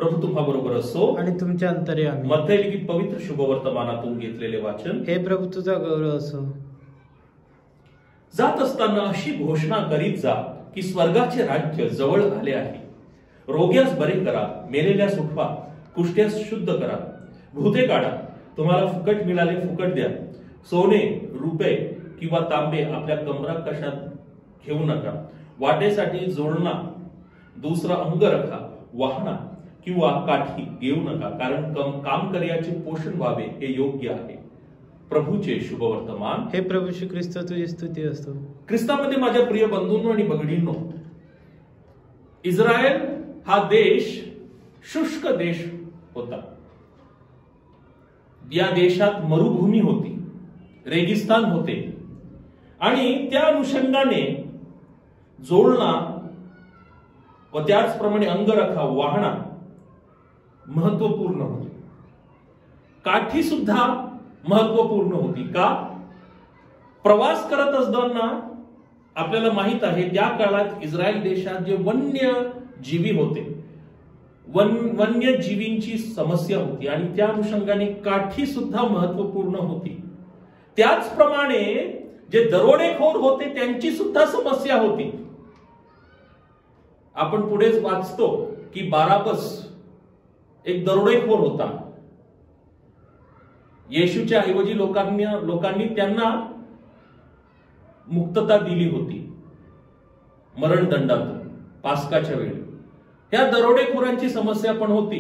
प्रभू तुम्हाबरोबर असो आणि तुमच्या अंतर्यामी. मत्थी लिखित पवित्र शुभवर्तमानातून घेतलेले वाचन. हे प्रभू तुझा गौरव असो. जात असताना अशी घोषणा करीत जा की स्वर्गाचे राज्य जवळ आले आहे. रोग्यास बरे करा, मेलेल्यास उठवा, कुष्ठ्यास शुद्ध करा, भूते काढा, तुम्हाला फुकट मिळाले फुकट द्या. सोने, रुपये किंवा तांबे आपल्या कमरा कशात घेऊ नका. वाटेसाठी जोडणा दुसरा अंगरखा, वाहना किंवा काठी घेऊ नका, कारण काम कार्याचे पोषण व्हावे हे योग्य आहे. प्रभूचे शुभवर्तमान. हे प्रभू श्री ख्रिस्त तुझी स्तुती असो. ख्रिस्तामध्ये माझ्या प्रिय बंधूंनो आणि भगिनींनो, इस्रायल हा देश शुष्क देश होता. या देशात मरुभूमी होती, रेगिस्तान होते आणि त्या अनुषंगाने जोडणा व त्याचप्रमाणे अंगरखा, वाहना महत्वपूर्ण होती. काठी सुद्धा महत्वपूर्ण होती. का? प्रवास करत असताना आपल्याला माहित आहे त्या काळात इस्रायल देशात जे वन्य जीवी होते, वन्य जीवींची समस्या होती आणि त्या अनुषंगाने काठी सुद्धा महत्वपूर्ण होती. त्याचप्रमाणे जे दरोडेखोर होते त्यांची सुद्धा समस्या होती. आपण पुढेच वाचतो की बाराबस एक दरोडेखोर होता. येशूच्या ऐवजी लोकांनी त्यांना मुक्तता दिली होती मरणदंडातून पास्काच्या वेळी. त्या दरोडेखोरांची समस्या पण होती.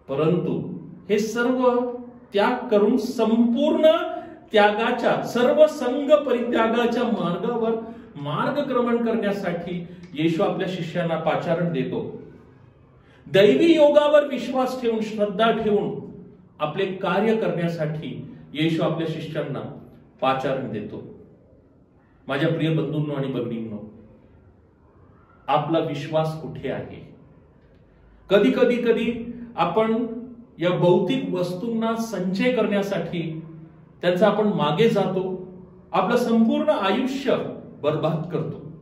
परंतु हे सर्व त्याग करून संपूर्ण त्यागाच्या, सर्व संघ परित्यागाच्या मार्गावर मार्गक्रमण करण्यासाठी येशू आपल्या शिष्यांना पाचारण देतो. दैवी योगावर विश्वास ठेवून, श्रद्धा ठेवून आपले कार्य करण्यासाठी येशू आपल्या शिष्यांना पाचारण देतो. माझ्या प्रिय बंधूंनो आणि भगिनींनो, आपला विश्वास कुठे आहे? कधी आपण या भौतिक वस्तूंना संचय करण्यासाठी त्यांचा आपण मागे जातो, आपलं संपूर्ण आयुष्य बर्बाद करतो.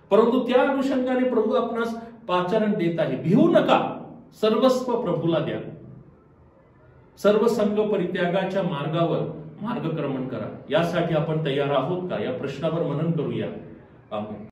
परंतु त्या अनुषंगाने प्रभू आपणास पाचारण देत आहे, भिवू नका, सर्वस्व प्रभूला द्या, सर्व संघ परित्यागाच्या मार्गावर मार्गक्रमण करा. यासाठी आपण तयार आहोत का? या प्रश्नावर मनन करूया. आमेन.